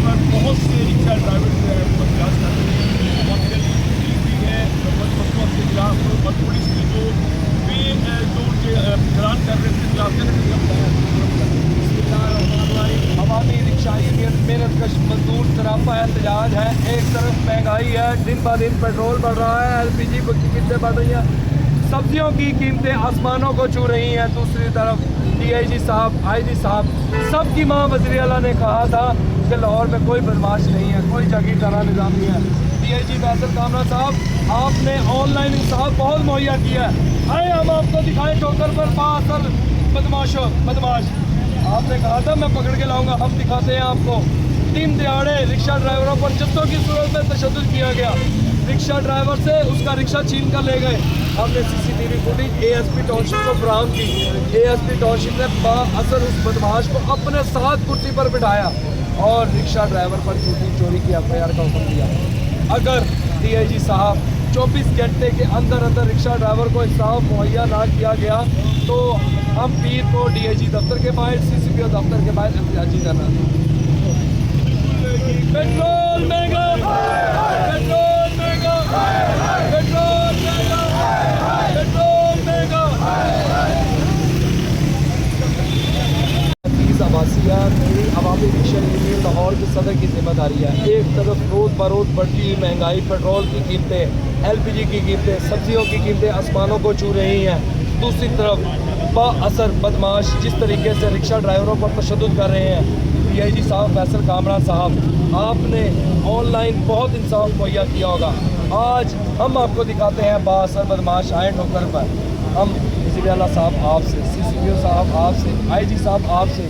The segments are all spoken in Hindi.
पर बहुत से रिक्शा ड्राइवर जो है वो एहतजाज कर रहे हैं और मिली हुई है मसलों के खिलाफ और पुलिस की जो चलान कर रहे थे खिलाफ अवामी रिक्शा यूनियन मेहनतकश मजदूर सरापा एहतजाज है। एक तरफ महंगाई है, दिन ब दिन पेट्रोल बढ़ रहा है, LPG की कीमतें बढ़ रही हैं, सब्जियों की कीमतें आसमानों को छू रही हैं। दूसरी तरफ DIG साहब, IG साहब, सबकी माँ वज़ीर आला ने कहा था कि लाहौर में कोई बदमाश नहीं है, कोई जगी तरह निज़ाम नहीं है। DIG फैसल कामरा साहब, आपने ऑनलाइन इंसाफ बहुत मुहैया किया है। आए हम आपको दिखाएं ठोकर पर बाअसर बदमाश। आपने कहा था मैं पकड़ के लाऊंगा, हम दिखाते हैं आपको। दिन दिहाड़े रिक्शा ड्राइवरों पर जब्तों की सूरत में तशद्दुद किया गया। रिक्शा ड्राइवर से उसका रिक्शा छीन कर ले गए। हमने CCTV फुटेज ASP टाउनशिप को फराहम की। ASP टाउनशिप ने बाअसर उस बदमाश को अपने साथ कुर्सी पर बिठाया और रिक्शा ड्राइवर पर झूठी चोरी की FIR का हुक्म दिया। अगर DIG साहब 24 घंटे के अंदर रिक्शा ड्राइवर को इंसाफ मुहैया ना किया गया तो हम पीर को DIG दफ्तर के बाहर, CCPO दफ्तर के बाहर एहतजाजी करना। पेट्रोल महंगा, पेट्रोल महंगा, पेट्रोल महंगा, पेट्रोल महंगा। आवासिया मेरी अवामी रिक्शा यूनियन लाहौर के सदर की जिम्मेदारी है। एक तरफ रोज़ बरोज़ बढ़ती हुई महंगाई, पेट्रोल की कीमतें, LPG की कीमतें, सब्जियों की कीमतें आसमानों को छू रही हैं। दूसरी तरफ बाअसर बदमाश जिस तरीके से रिक्शा ड्राइवरों पर तशद्दुद कर रहे हैं। DIG साहब फैसल कामरा साहब, आपने ऑनलाइन बहुत इंसाफ मुहैया किया होगा। आज हम आपको दिखाते हैं बाअसर बदमाश आए ठोकर पर। हम वज़ीर आला साहब आपसे, CCPO साहब आपसे, IG साहब आपसे,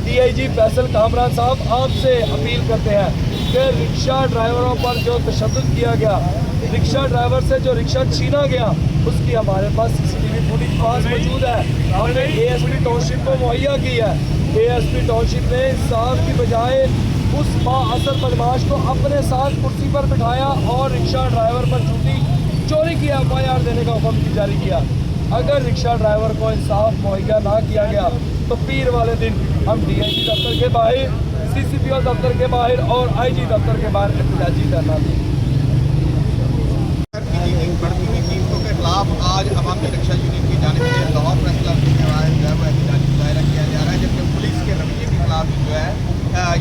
DIG फैसल कामरा साहब आपसे अपील करते हैं कि रिक्शा ड्राइवरों पर जो तशद्दुद किया गया, रिक्शा ड्राइवर से जो रिक्शा छीना गया, उसकी हमारे पास CCTV फुटेज पास मौजूद है। हमने ASP टाउनशिप को मुहैया की है। ASP टाउनशिप ने इंसाफ की बजाय उस बाअसर बदमाश को अपने साथ कुर्सी पर बिठाया और रिक्शा ड्राइवर पर झूठी चोरी की FIR देने का हुक्म जारी किया। अगर रिक्शा ड्राइवर को इंसाफ मुहैया ना किया गया तो पीर वाले दिन हम DIG दफ्तर के बाहर, CCPO दफ्तर के बाहर और IG दफ्तर के बाहर एहतजाजी करना थी। बढ़ती हुई कीमतों के खिलाफ आज अवामी रिक्शा यूनियन की जानिब से लाहौर प्रेस क्लब के जो है वो एहतजाजी मुजाहरा किया जा रहा है, जबकि पुलिस के रवैये के खिलाफ जो है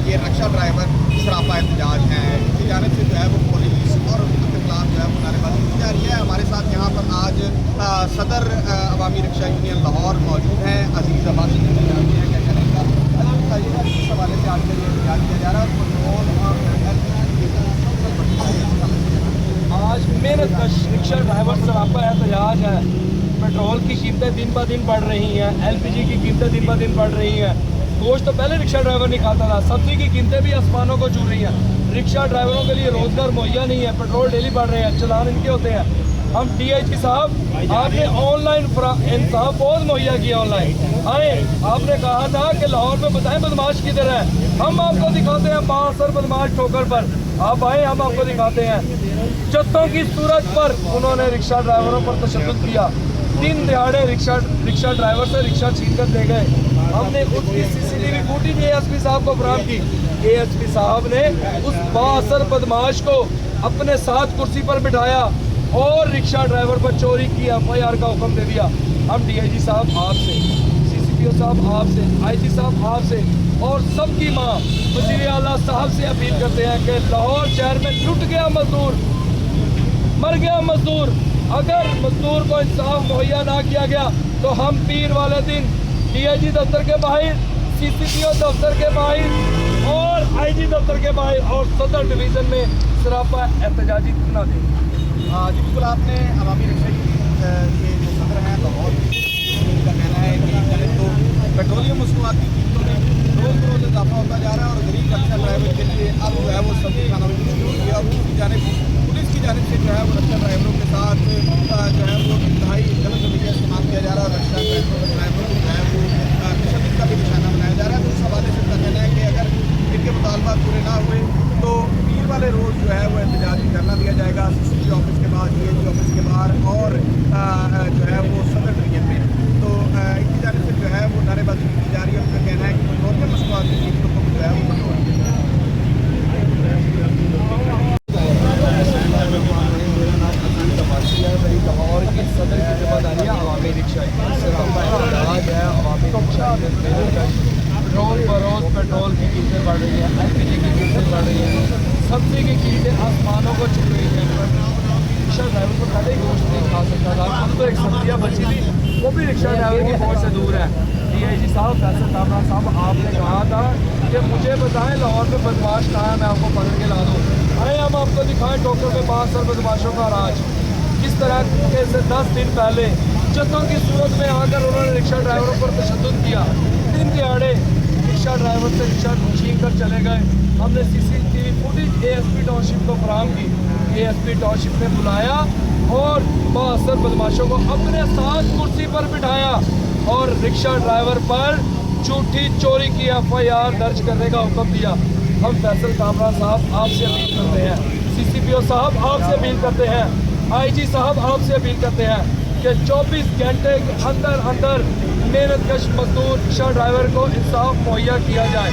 ये रिक्शा ड्राइवर सरापा एहतजाज हैं। इनकी जानिब से जो है वो पुलिस और उनके खिलाफ जो है वो नारेबाजी की जा रही है। हमारे साथ यहाँ पर आज सदर अवामी रिक्शा यूनियन लाहौर मौजूद हैं, अजीज़ अब्बासी जी जानते हैं क्या करेंगे। इस हवाले से आज ये एहतजाज किया जा रहा है। आज मेहनतकश रिक्शा ड्राइवर सरापा एहतजाज है। पेट्रोल की कीमतें दिन ब दिन बढ़ रही हैं, LPG की कीमतें दिन ब दिन बढ़ रही हैं। गोश्त तो पहले रिक्शा ड्राइवर नहीं खाता था, सब्जी की कीमतें भी आसमानों को छू रही हैं। रिक्शा ड्राइवरों के लिए रोजगार मुहैया नहीं है, पेट्रोल डेली बढ़ रहे हैं, चलान इनके होते हैं। हम DIG साहब, आपने ऑनलाइन इंसाफ बहुत मुहैया किया। ऑनलाइन आए, आपने कहा था कि लाहौर में बताएं बदमाश किधर है, हम आपको दिखाते हैं बाअसर बदमाश ठोकर पर। आप आए, हम आपको दिखाते हैं। जत्तों की सूरत पर उन्होंने रिक्शा ड्राइवरों पर तशद्दुद किया। दिन दिहाड़े रिक्शा ड्राइवर से रिक्शा छीन कर ले गए। हमने उसकी CCTV फुटेज ASP साहब को फराहम की। ASP साहब ने उस बाअसर बदमाश को अपने साथ कुर्सी पर बिठाया और रिक्शा ड्राइवर पर चोरी की FIR का हुक्म दे दिया। हम DIG साहब आपसे, CCPO साहब आपसे, IG साहब आपसे और सबकी माँ वज़ीर आला साहब से अपील करते हैं कि लाहौर शहर में लुट गया मजदूर, मर गया मजदूर। अगर मजदूर को इंसाफ मुहैया ना किया गया तो हम पीर वाले दिन DIG दफ्तर के बाहर, CCPO दफ्तर के बाहर और IG दफ्तर के बाहर और सदर डिवीज़न में सरापा एहतजाजी धरना देंगे। जी बिल्कुल, आपने अवामी रिक्शा के जो सदर हैं लाहौर का कहना है कि तो पेट्रोलियम मसनूआत की कीमतों में रोज़ बरोज़ इजाफा होता जा रहा है और गरीब रिक्शा ड्राइवर के लिए अब जो है वो सब्जी खाना भी मुश्किल हो गया। और उसकी जानिब पुलिस की जानिब से जो है वो रिक्शा ड्राइवरों के साथ जो है वो इंतहाई गलत रवैया इस्तेमाल किया जा रहा है और रिक्शा ड्राइवर को जो है वो तशद्दुद का भी निशाना बनाया जा रहा है। तो इस हवाले से उनका कहना है कि अगर इनके मुतालबात पूरे ना हुए तो पीर वाले रोज़ जो है वो एहतजाजी करना दिया जाएगा CCTV ऑफिस के बाद, DIG ऑफिस के बाहर और जो है वो सदर डिवीजन में। तो इनकी जानिब से जो है वो नारेबाजी की जा रही है। उनका कहना है कि पेट्रोलियम मसनूआत की कीमतों को जो है वो कंट्रोल किया जाए। कीमतें बढ़ रही हैं, LPG की कीमतें बढ़ रही हैं, सब्जी की कीमतें आसमानों को छू रही हैं। रिक्शा ड्राइवर को पहले ही गोश्त नहीं खा सकता था, अब तो एक सब्जियाँ बची थी वो भी रिक्शा ड्राइवर की पहुँच से दूर है। DIG साहब फैसल कामरान साहब, आपने कहा था कि मुझे बताएं लाहौर में बदमाश कहाँ है, मैं आपको पकड़ के ला दूँ। आए हम आपको दिखाएं टोकर में 5 सर बदमाशों का राज। किस तरह के से 10 दिन पहले जत्थों की सूरत में आकर उन्होंने रिक्शा ड्राइवरों पर तशद्दुद किया। दिन दिहाड़े रिक्शा ड्राइवर से रिक्शा छीन कर चले गए। हमने CCTV फुटेज ASP टाउनशिप को फराहम की। ASP टाउनशिप ने बुलाया और बासर बदमाशों को अपने साथ कुर्सी पर बिठाया और रिक्शा ड्राइवर पर झूठी चोरी की FIR दर्ज करने का हुक्म दिया। हम फैसल कामरान साहब आपसे अपील करते हैं, CCPO साहब आपसे अपील करते हैं, IG साहब आपसे अपील करते हैं कि 24 घंटे के अंदर अंदर मेहनतकश मजदूर रिक्शा ड्राइवर को इंसाफ मुहैया किया जाए।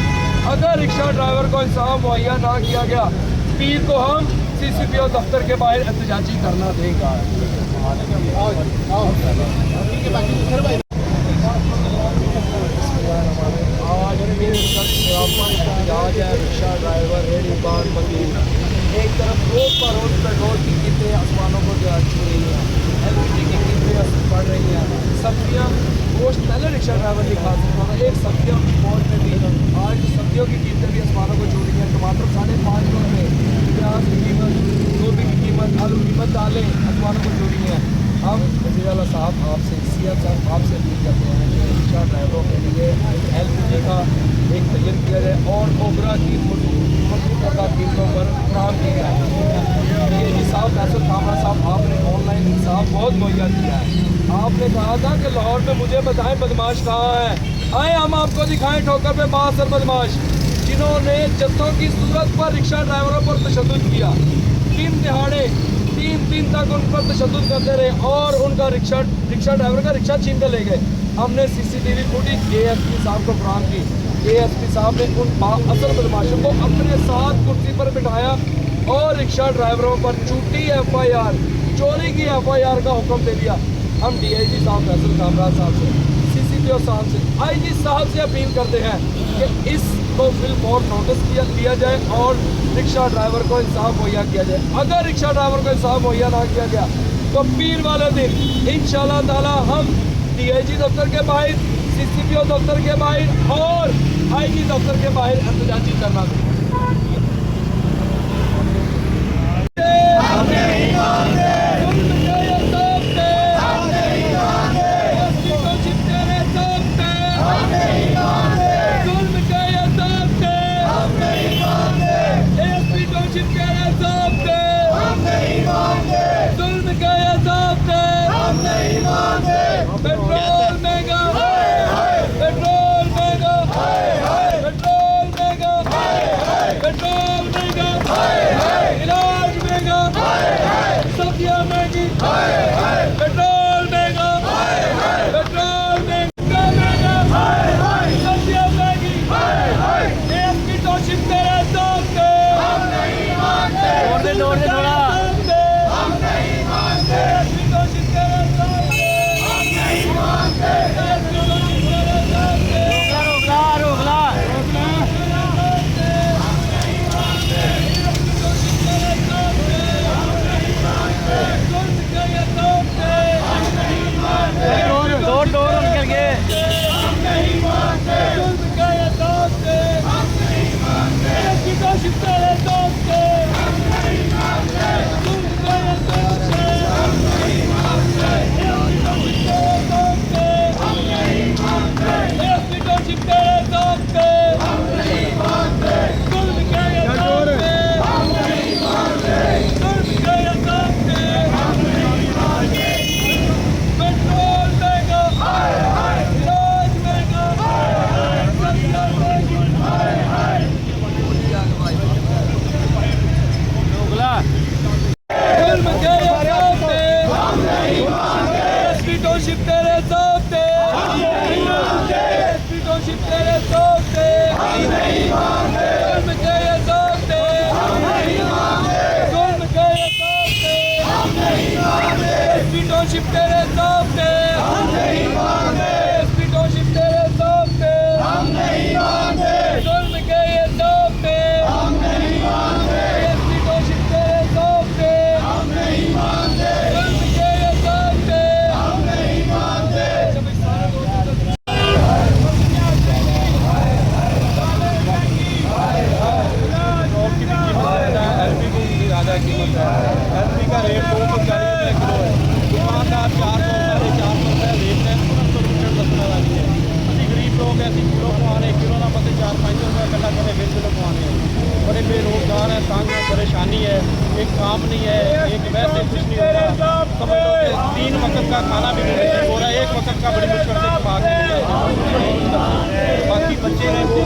अगर रिक्शा ड्राइवर को इंसाफ मुहैया ना किया गया, पीर को हम CCPO दफ्तर के बाहर एहतजाजी करना देगा। आज मेरे एहतजाज है, रिक्शा ड्राइवर, रेडी बार मजदूर एक तरफ रोज पर रोज पेट्रोल की कीमतें आसमानों को छू रही हैं, LPG की कीमतें बढ़ रही हैं, सब्जियाँ गोश्त पहले रिक्शा ड्राइवर नहीं खा सकता था, एक सब्जियाँ पहुँच में थी, आज सब्जियों की कीमतें भी आसमानों को छू रही हैं। टमाटर 5.5 रुपये, प्याज की कीमत, गोभी की कीमत, आलू की कीमत, दालें आसमानों को छू रही हैं। हम वज़ीर आला साहब आपसे, CM साहब आपसे अपील करते हैं कि रिक्शा ड्राइवरों के लिए LPG का एक तयन किया जाए और ओबरा की मौजूदा कीमतों पर काम किया जाए। DIG साहब फैसल कामरान साहब, आपने ऑनलाइन इंसाफ बहुत मुहैया किया है। आपने कहा था कि लाहौर में मुझे बताएं बदमाश कहाँ है। आए हम आपको दिखाएं ठोकर पे 5 सर बदमाश जिन्होंने जत्थों की सूरत पर रिक्शा ड्राइवरों पर तशद्दुद किया। दिन दिहाड़े 3 दिन तक उन पर तशद्दुद करते रहे और उनका रिक्शा ड्राइवर का रिक्शा छीन कर ले गए। हमने CCTV फुटेज ASP साहब को फराहम की। ASP साहब ने उन असल बदमाशों को अपने साथ कुर्सी पर बिठाया और रिक्शा ड्राइवरों पर झूठी FIR, चोरी की FIR का हुक्म दे दिया। हम DIG साहब फैसल कामरान साहब से, CCPO साहब से, IG साहब से अपील करते हैं कि इसको फिल फॉर नोटिस लिया जाए और रिक्शा ड्राइवर को इंसाफ मुहैया किया जाए। अगर रिक्शा ड्राइवर को इंसाफ मुहैया ना किया गया तो पीर वाले दिन इंशाअल्लाह ताला हम DIG दफ्तर के बाहर, CCPO दफ्तर के बाहर और IG दफ्तर के बाहर एहतजाजी करना देंगे। पेट्रोल महंगा, पेट्रोल महंगा, पेट्रोल महंगा। परेशान है, तंग है, परेशानी है, एक काम नहीं है, एक वैसे कुछ नहीं होता। समझ लो कि 3 वक्त का खाना भी नहीं हो रहा है, 1 वक्त का बड़ी मुश्किल से खा के बाकी बच्चे हैं वो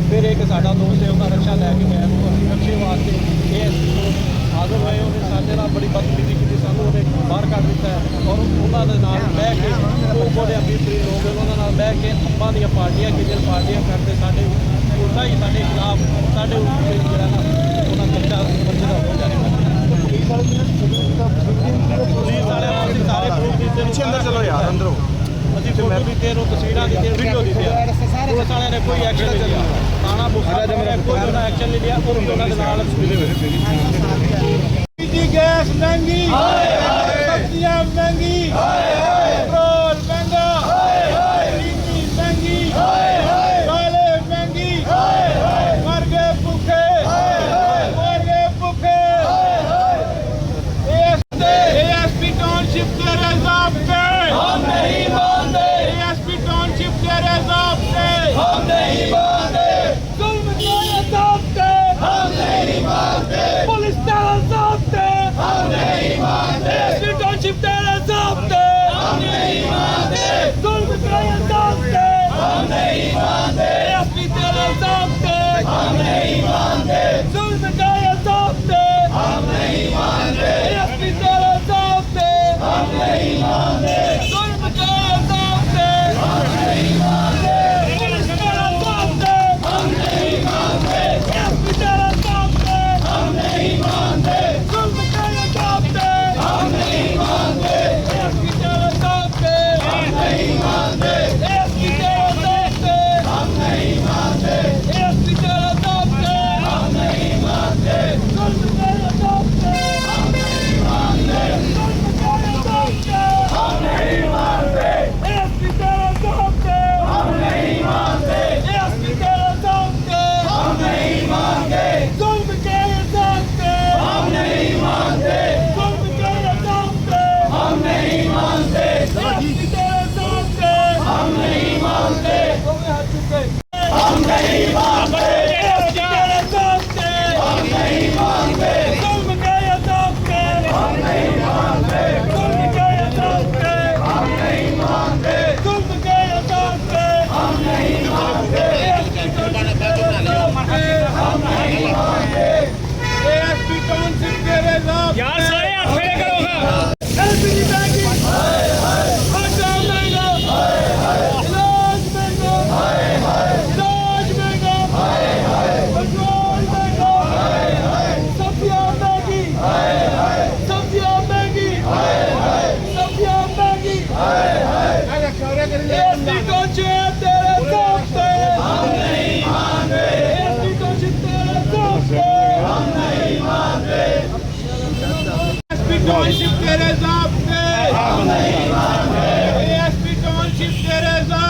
फिर एक साडा दोस्त है उन्हें रक्षा लैके गया रक्षे वास्ते ये हाजिर होए उन्हें साढ़े नाल बड़ी बदतमीजी की सानू उन्हें बाहर कट दिता है और उन्होंने नाल बह के वो बड़े अमीर लोग उन्होंने नाल बह के अप्पां दी पार्टियां किजल पार्टियां करते साडे उल्टा ही साडे खिलाफ साडे जो ना उन्होंने कब्जा बंदे का हो जाने पुलिस वाले सारे प्रूफ पीछे अंदर चलो यार अंदर ਅਸੀਂ ਫੋਟੋ ਦਿੱਤੇ ਨੂੰ ਤਸਵੀਰਾਂ ਦਿੱਤੀਆਂ ਵੀਡੀਓ ਦਿੱਤੀਆਂ ਪੁਲਿਸ ਵਾਲਿਆਂ ਨੇ ਕੋਈ ਐਕਸ਼ਨ ਨਹੀਂ ਲਿਆ ਥਾਣਾ ਬੁਖਾਰਾ ਨੇ ਕੋਈ ਉਹਨਾਂ ਐਕਸ਼ਨ ਨਹੀਂ ਲਿਆ ਉਹ ਉਹਨਾਂ ਦੇ ਨਾਲ ਜੀ ਗੈਸ ਮਹਿੰਗੀ ਸਬਜ਼ੀਆਂ ਮਹਿੰਗੀ ਪੈਟਰੋਲ ਮਹਿੰਗਾ ਰੀਤੀ ਮਹਿੰਗੀ ਕਾਲੇ ਮਹਿੰਗੀ ਮਰ ਗਏ ਭੁੱਖੇ ASP टाउनशिप के ज़ाब्ते हम नहीं मानते ASP टाउनशिप के ज़ाब्ते हम नहीं मानते जुल्म के ज़ाब्ते हम नहीं मानते पुलिस के ज़ाब्ते हम नहीं मानते ASP टाउनशिप के ज़ाब्ते हम नहीं मानते जुल्म के ज़ाब्ते हम नहीं मानते ASP के ज़ाब्ते हम नहीं मानते जुल्म के ज़ाब्ते हम नहीं मानते ASP के हम नहीं मानते जुल्म के ज़ाब्ते हम नहीं मानते पुलिस के ज़ाब्ते हम नहीं मानते ASP के ज़ाब्ते हम नहीं मानते जुल्म के ज़ाब्ते हम नहीं मानते ASP के ज़ाब्ते हम नहीं मानते ASP के ज़ाब्ते हम नहीं मानते ASP के ज़ाब्ते हम नहीं मानते जुल्म के ज़ाब्ते हम नहीं मानते हम नहीं मानते ASP के ज़ाब्ते हम नहीं मानते ASP के ज़ाब्ते हम नहीं मानते जुल्म के ज़ाब्ते हम नहीं मानते जुल्म के ज़ाब्ते हम नहीं मानते ASP के ज़ाब्ते हम नहीं मानते हम नहीं मानते ASP के ज़ाब्ते हम नहीं मानते जुल्म के ज़ाब्ते हम नहीं मानते जुल्म के ज़ाब्ते हम नहीं मानते जुल्म के ज़ाब्ते हम नहीं मानते हम नहीं मानते ASP टाउनशिप के ज़ाब्ते यार सारे हाथ खड़े करोगा एलपीजी महंगी आटा महंगा इलाज महंगा इलाज महंगा टाउनशिप तेरे ज़ाब्ते, एएसपी टाउनशिप तेरे ज़ाब्ते।